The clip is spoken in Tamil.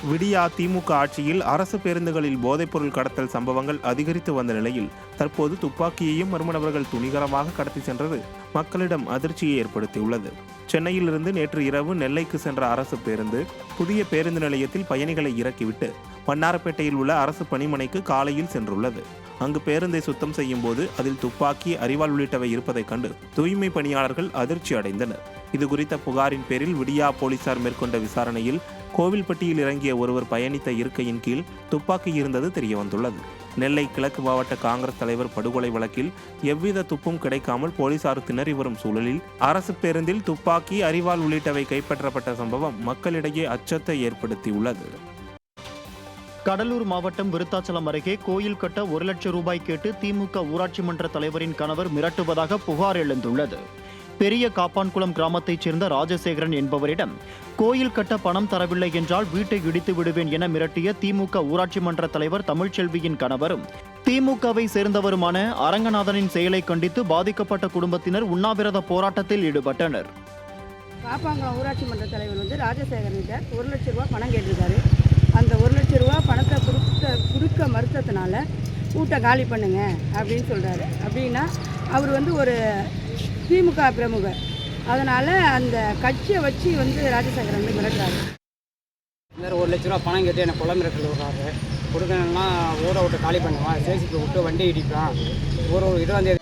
விடியா திமுக ஆட்சியில் அரசு பேருந்துகளில் போதைப்பொருள் கடத்தல் சம்பவங்கள் அதிகரித்து வந்த நிலையில் தற்போது துப்பாக்கியையும் மர்ம நபர்கள் துணிகரமாக கடத்தி சென்றது மக்களிடம் அதிர்ச்சியை ஏற்படுத்தியுள்ளது. சென்னையிலிருந்து நேற்று இரவு நெல்லைக்கு சென்ற அரசு பேருந்து புதிய பேருந்து நிலையத்தில் பயணிகளை இறக்கிவிட்டு வண்ணாரப்பேட்டையில் உள்ள அரசு பணிமனைக்கு காலையில் சென்றுள்ளது. அங்கு பேருந்தை சுத்தம் செய்யும் போது அதில் துப்பாக்கி, அரிவாள் உள்ளிட்டவை இருப்பதைக் கண்டு தூய்மை பணியாளர்கள் அதிர்ச்சி அடைந்தனர். இது குறித்த புகாரின் பேரில் விடியா போலீசார் மேற்கொண்ட விசாரணையில் கோவில்பட்டியில் இறங்கிய ஒருவர் பயணித்த இருக்கையின் கீழ் துப்பாக்கி இருந்தது தெரியவந்துள்ளது. நெல்லை கிழக்கு மாவட்ட காங்கிரஸ் தலைவர் படுகொலை வழக்கில் எவ்வித துப்பும் கிடைக்காமல் போலீசார் திணறி வரும் சூழலில் அரசு பேருந்தில் துப்பாக்கி, அரிவாள் உள்ளிட்டவை கைப்பற்றப்பட்ட சம்பவம் மக்களிடையே அச்சத்தை ஏற்படுத்தியுள்ளது. கடலூர் மாவட்டம் விருத்தாச்சலம் அருகே கோயில் கட்ட 1 லட்சம் ரூபாய் கேட்டு திமுக ஊராட்சி மன்ற தலைவரின் கணவர் மிரட்டுவதாக புகார் எழுந்துள்ளது. பெரிய காப்பான்குளம் கிராமத்தைச் சேர்ந்த ராஜசேகரன் என்பவரிடம் கோயில் கட்ட பணம் தரவில்லை என்றால் வீட்டை இடித்து விடுவேன் என மிரட்டிய திமுக ஊராட்சி மன்ற தலைவர் தமிழ்ச்செல்வியின் கணவரும் திமுகவை சேர்ந்தவருமான அரங்கநாதனின் செயலை கண்டித்து பாதிக்கப்பட்ட குடும்பத்தினர் உண்ணாவிரத போராட்டத்தில் ஈடுபட்டனர். காப்பாங்குளம் ஊராட்சி மன்ற தலைவர் ராஜசேகரன்கிட்ட 1 லட்சம் ரூபா பணம் கேட்டிருக்காரு. அந்த 1 லட்சம் ரூபா பணத்தை கொடுக்க மறுத்ததுனால வீட்டை காலி பண்ணுங்க அப்படின்னு சொல்கிறாரு. அப்படின்னா அவர் ஒரு திமுக பிரமுகர், அதனால் அந்த கட்சியை வச்சு ராஜசேகரன் மிரட்டுறாரு. 1 லட்ச ரூபா பணம் கேட்டு என்னை கொலை மிரட்டல் விடுறாரு. கொடுக்கணும்னா ஊரை விட்டு காலி பண்ணுவான், சேசிக்கு விட்டு வண்டி இடிப்பான், ஒரு 20